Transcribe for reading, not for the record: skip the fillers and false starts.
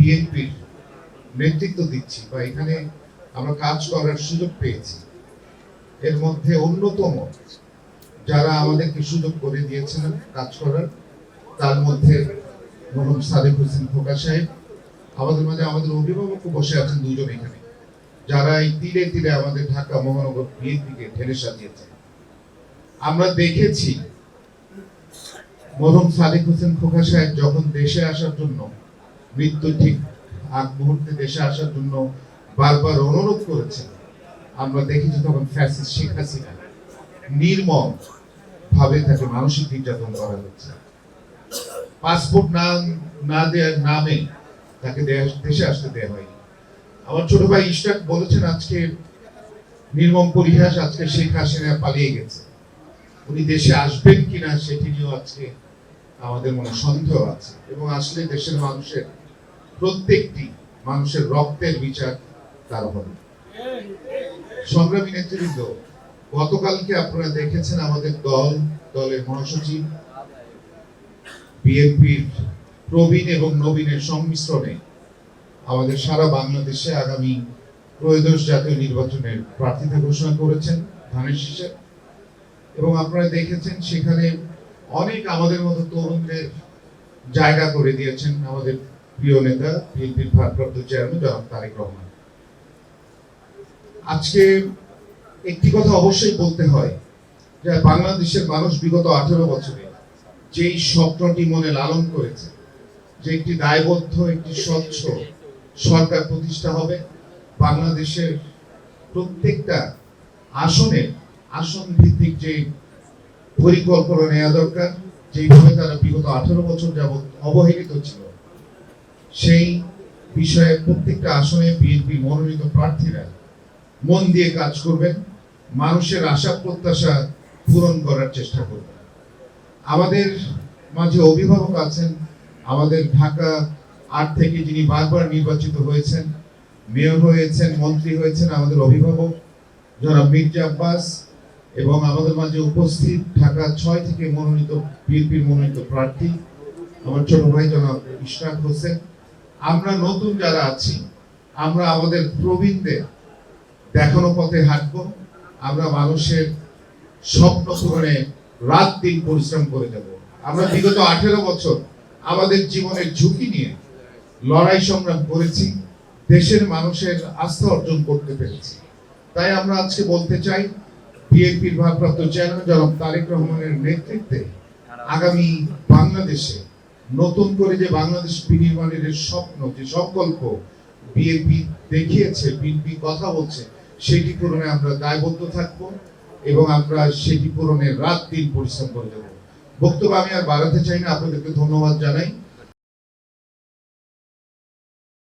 বিএনপির নেতৃত্ব দিচ্ছি বা এখানে আমরা কাজ করার সুযোগ পেয়েছি, এর মধ্যে অন্যতম যারা আমাদেরকে সুযোগ করে দিয়েছেন কাজ করার, তার মধ্যে মরহুম সাদেক হোসেন খোকা সাহেব, আমাদের মাঝে আমাদের অভিভাবকও বসে আছেন দুজন এখানে, যারা এই তীরে তীরে আমাদের ঢাকা মহানগর বিএনপিকে ঢেলে সাজিয়েছেন। আমরা দেখেছি মরহুম সাদেক হোসেন খোকা সাহেব যখন দেশে আসার জন্য, মৃত্যু ঠিক আগ মুহূর্তে দেশে আসার জন্য বারবার অনুরোধ করেছেন, আমরা দেখেছি তখন ফ্যাসিস্ট শেখ হাসিনা নির্মম ভাবে তাকে মানসিক নির্যাতন করা হচ্ছে। পাসপোর্ট না দেওয়ার নামে তাকে দেশে আসতে দেওয়া হয়নি। আমার ছোট ভাই ইশরাক বলেছেন আজকে নির্মম পরিহাস, আজকে শেখ হাসিনা পালিয়ে গেছে, উনি দেশে আসবেন কিনা সেটি নিয়েও আজকে আমাদের মনে সন্দেহ আছে। এবং আসলে দেশের মানুষের প্রত্যেকটি মানুষের রক্তের বিচার তার হবে। সংগ্রামী নেতৃবৃন্দ, গতকালকে আপনারা দেখেছেন আমাদের দলের মহাসচিব বিএনপির প্রবীণ এবং নবীনের সংমিশ্রণে আমাদের সারা বাংলাদেশে আগামী ত্রয়োদশ জাতীয় নির্বাচনের প্রার্থিতা ঘোষণা করেছেন ধানের শীষে। এবং আপনারা দেখেছেন সেখানে অনেক আমাদের মতো তরুণদের জায়গা করে দিয়েছেন আমাদের প্রিয় নেতা বিএনপির ভারপ্রাপ্ত চেয়ারম্যান জনাব তারেক রহমান। আজকে একটি কথা অবশ্যই বলতে হয় যে বাংলাদেশের মানুষ বিগত 18 বছরে যেই স্বপ্নটি মনে লালন করেছে যে একটি দায়বদ্ধ, একটি স্বচ্ছ সরকার প্রতিষ্ঠা হবে, বাংলাদেশের প্রত্যেকটা আসন ভিত্তিক যে পরিকল্পনা নেওয়া দরকার, যেভাবে তারা বিগত 18 বছর যাবৎ অবহেলিত ছিল, সেই বিষয়ে প্রত্যেকটা আসনে বিএনপি মনোনীত প্রার্থীরা মন দিয়ে কাজ করবেন, মানুষের আশা প্রত্যাশা পূরণ করার চেষ্টা করবেন। আমাদের মাঝে অভিভাবক আছেন, আমাদের ঢাকা 8 থেকে যিনি বারবার নির্বাচিত হয়েছেন, মেয়র হয়েছেন, মন্ত্রী হয়েছেন, আমাদের অভিভাবক জনাব মির্জা আব্বাস, এবং আমাদের মাঝে উপস্থিত ঢাকা 6 থেকে মনোনীত বিএনপির মনোনীত প্রার্থী আমার ছোট ভাই জনাব ইশরাক হোসেন। আমরা নতুন যারা আছি, আমরা আমাদের প্রবীণদের দেখানো পথে হাঁটবো। আমরা মানুষের স্বপ্ন পূরণে রাত দিন পরিশ্রম করে যাব। আমরা বিগত 18 বছর আমাদের জীবনের ঝুঁকি নিয়ে লড়াই সংগ্রাম করেছি, দেশের মানুষের আস্থা অর্জন করতে পেরেছি। তাই আমরা আজকে বলতে চাই, বিএনপির ভারপ্রাপ্ত চেয়ারম্যান জনাব তারেক রহমানের নেতৃত্বে আগামী বাংলাদেশে নতুন করে যে বাংলাদেশ বিনির্মাণের স্বপ্ন, যে সংকল্প বিএনপি দেখিয়েছে, বিএনপি কথা বলছে, সেটি পূরণে আমরা দায়বদ্ধ থাকব এবং আমরা সেটি পূরণে রাত দিন পরিশ্রম করে যাব। বক্তব্য আমি আর বাড়াতে চাই না, আপনাদেরকে ধন্যবাদ জানাই।